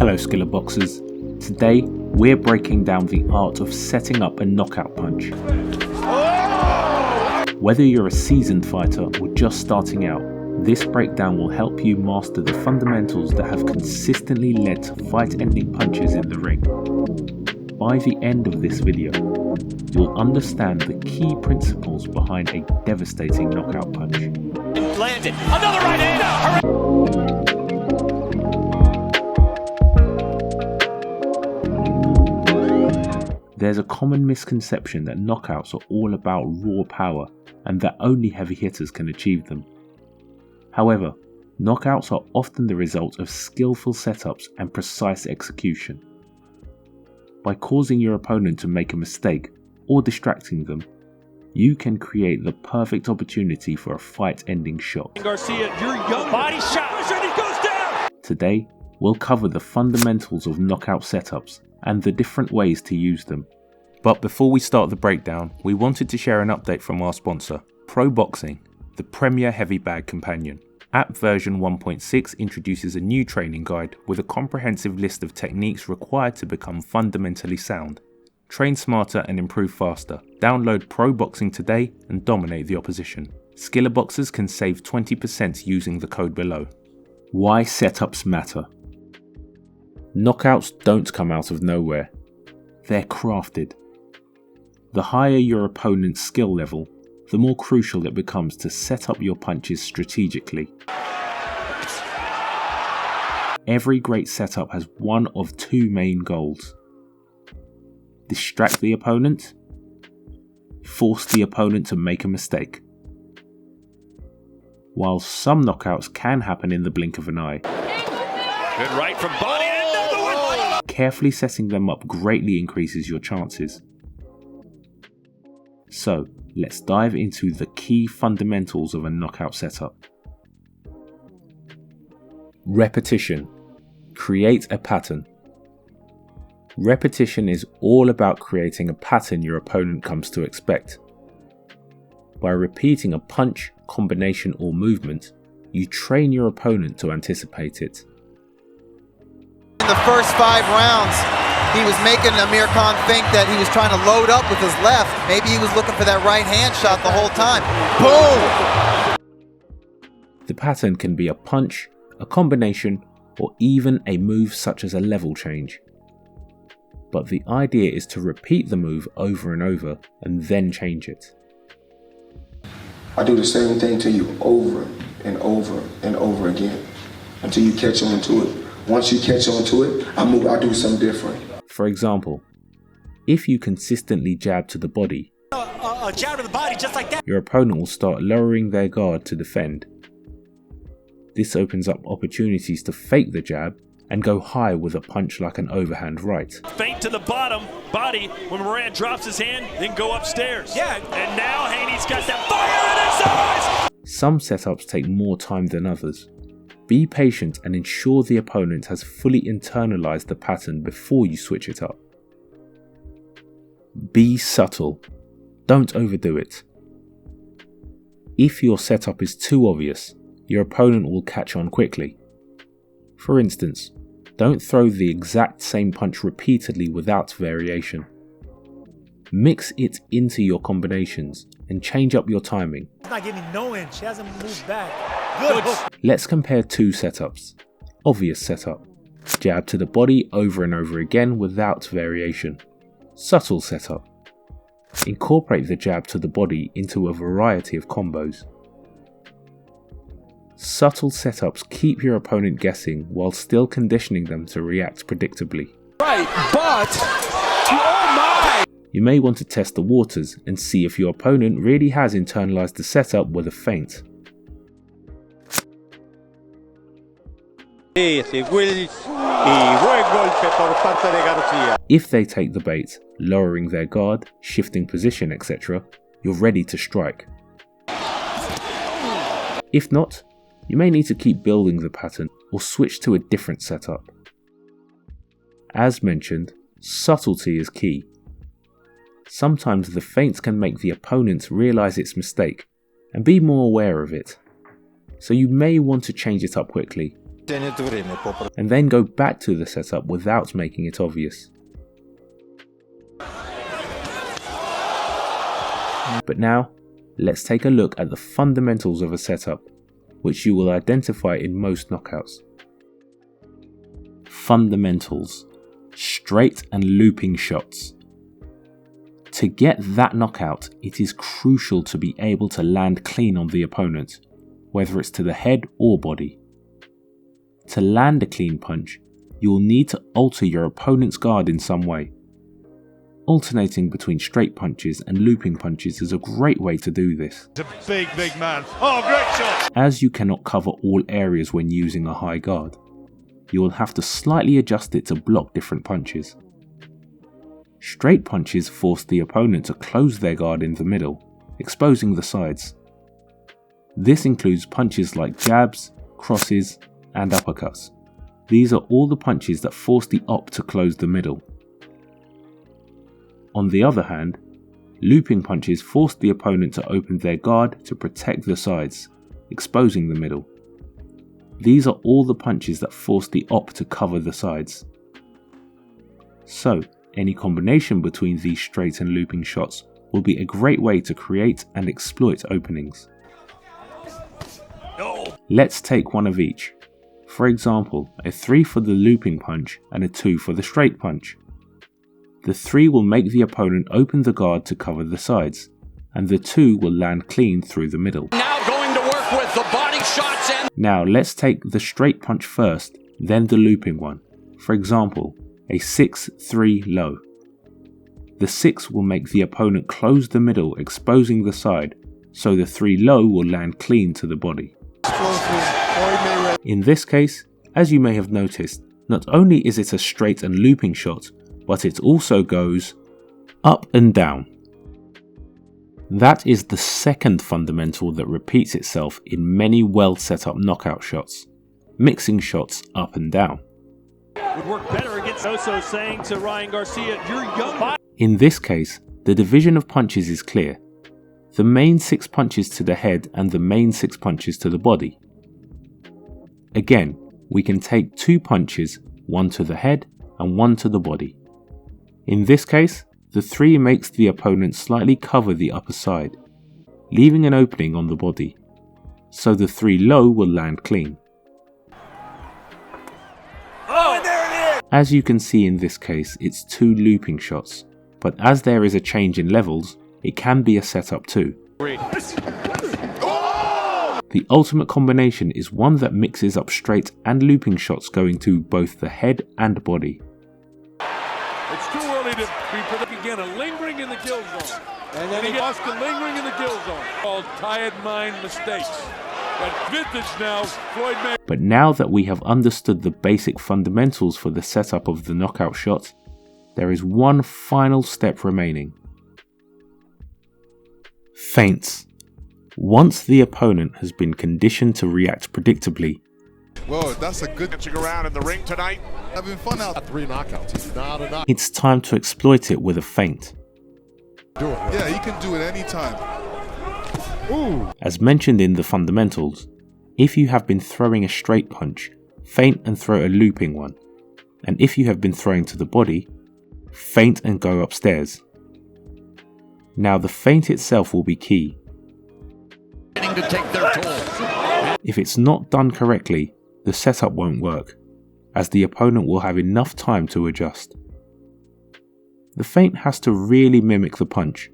Hello Skillr Boxers. Today we're breaking down the art of setting up a knockout punch. Whether you're a seasoned fighter or just starting out, this breakdown will help you master the fundamentals that have consistently led to fight-ending punches in the ring. By the end of this video, you'll understand the key principles behind a devastating knockout punch. Landed. Another right hand. There's a common misconception that knockouts are all about raw power and that only heavy hitters can achieve them. However, knockouts are often the result of skillful setups and precise execution. By causing your opponent to make a mistake or distracting them, you can create the perfect opportunity for a fight-ending shot. Garcia, your young body shot, and he goes down! Today, we'll cover the fundamentals of knockout setups and the different ways to use them. But before we start the breakdown, we wanted to share an update from our sponsor, SHOWTIME, the premier heavy bag companion. App version 1.6 introduces a new training guide with a comprehensive list of techniques required to become fundamentally sound. Train smarter and improve faster. Download SHOWTIME today and dominate the opposition. Skillr Boxers can save 20% using the code below. Why setups matter. Knockouts don't come out of nowhere. They're crafted. The higher your opponent's skill level, the more crucial it becomes to set up your punches strategically. Every great setup has one of two main goals. Distract the opponent, force the opponent to make a mistake. While some knockouts can happen in the blink of an eye, Good right from body and another one! Carefully setting them up greatly increases your chances. So, let's dive into the key fundamentals of a knockout setup. Repetition. Create a pattern. Repetition is all about creating a pattern your opponent comes to expect. By repeating a punch, combination or movement, you train your opponent to anticipate it. In the first 5 rounds, he was making Amir Khan think that he was trying to load up with his left. Maybe he was looking for that right hand shot the whole time. Boom! The pattern can be a punch, a combination, or even a move such as a level change. But the idea is to repeat the move over and over and then change it. I do the same thing to you over and over and over again until you catch on to it. Once you catch on to it, I do something different. For example, if you consistently jab to the body, A jab to the body just like that. your opponent will start lowering their guard to defend. This opens up opportunities to fake the jab and go high with a punch like an overhand right. Feint to the body, when Moran drops his hand, then go upstairs. Yeah. And now Haney's got that fire in his eyes! Some setups take more time than others. Be patient and ensure the opponent has fully internalized the pattern before you switch it up. Be subtle. Don't overdo it. If your setup is too obvious, your opponent will catch on quickly. For instance, don't throw the exact same punch repeatedly without variation. Mix it into your combinations and change up your timing. He's not giving no inch. He hasn't moved back. Good. Let's compare two setups. Obvious setup. Jab to the body over and over again without variation. Subtle setup. Incorporate the jab to the body into a variety of combos. Subtle setups keep your opponent guessing while still conditioning them to react predictably. Right, but oh my! You may want to test the waters and see if your opponent really has internalized the setup with a feint. If they take the bait, lowering their guard, shifting position, etc., you're ready to strike. If not, you may need to keep building the pattern or switch to a different setup. As mentioned, subtlety is key. Sometimes the feints can make the opponent realize its mistake and be more aware of it, so you may want to change it up quickly and then go back to the setup without making it obvious. But now, let's take a look at the fundamentals of a setup, which you will identify in most knockouts. Fundamentals: straight and looping shots. To get that knockout, it is crucial to be able to land clean on the opponent, whether it's to the head or body. To land a clean punch, you will need to alter your opponent's guard in some way. Alternating between straight punches and looping punches is a great way to do this. It's a big man. Oh, great shot! As you cannot cover all areas when using a high guard, you will have to slightly adjust it to block different punches. Straight punches force the opponent to close their guard in the middle, exposing the sides. This includes punches like jabs, crosses, and uppercuts. These are all the punches that force the op to close the middle. On the other hand, looping punches force the opponent to open their guard to protect the sides, exposing the middle. These are all the punches that force the op to cover the sides. So, any combination between these straight and looping shots will be a great way to create and exploit openings. Let's take one of each. For example, a 3 for the looping punch and a 2 for the straight punch. The 3 will make the opponent open the guard to cover the sides, and the 2 will land clean through the middle. Now going to work with the body shots and... Now let's take the straight punch first, then the looping one. For example, a 6-3 low. The 6 will make the opponent close the middle, exposing the side, so the 3 low will land clean to the body. In this case, as you may have noticed, not only is it a straight and looping shot, but it also goes up and down. That is the second fundamental that repeats itself in many well set up knockout shots, mixing shots up and down. Would work better against Oso saying to Ryan Garcia, "You're young." In this case, the division of punches is clear. The main 6 punches to the head and the main 6 punches to the body. Again, we can take 2 punches, one to the head and one to the body. In this case, the 3 makes the opponent slightly cover the upper side, leaving an opening on the body, so the 3 low will land clean. Oh, there it is! As you can see in this case, it's 2 looping shots, but as there is a change in levels, it can be a setup too. The ultimate combination is one that mixes up straight and looping shots going to both the head and body. It's too early to be predicting again, a lingering in the kill zone. And then he lost the lingering in the kill zone. Called tired mind mistakes. But vintage now, Floyd May. But now that we have understood the basic fundamentals for the setup of the knockout shot, there is one final step remaining. Feints. Once the opponent has been conditioned to react predictably, whoa, that's a good dancing around in the ring tonight. Having fun out. 3 knockouts. He's not a knock. It's time to exploit it with a feint. Do it. Yeah, he can do it anytime. Ooh. As mentioned in the fundamentals, if you have been throwing a straight punch, feint and throw a looping one. And if you have been throwing to the body, feint and go upstairs. Now the feint itself will be key. to take their toll. If it's not done correctly, the setup won't work, as the opponent will have enough time to adjust. The feint has to really mimic the punch,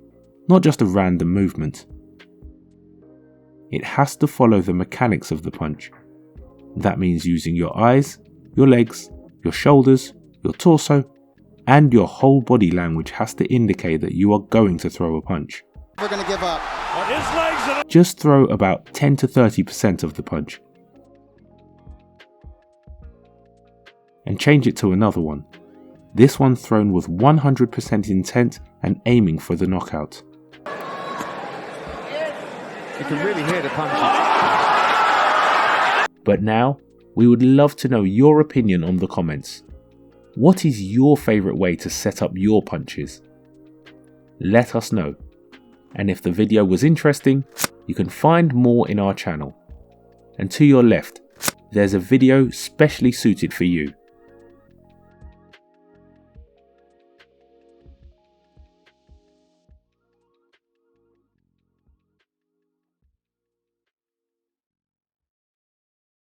not just a random movement. It has to follow the mechanics of the punch. That means using your eyes, your legs, your shoulders, your torso, and your whole body language has to indicate that you are going to throw a punch. We're going to give up. Just throw about 10 to 30% of the punch. And change it to another one. This one thrown with 100% intent and aiming for the knockout. You can really hear the punches. But now, we would love to know your opinion on the comments. What is your favourite way to set up your punches? Let us know. And if the video was interesting, you can find more in our channel. And to your left, there's a video specially suited for you.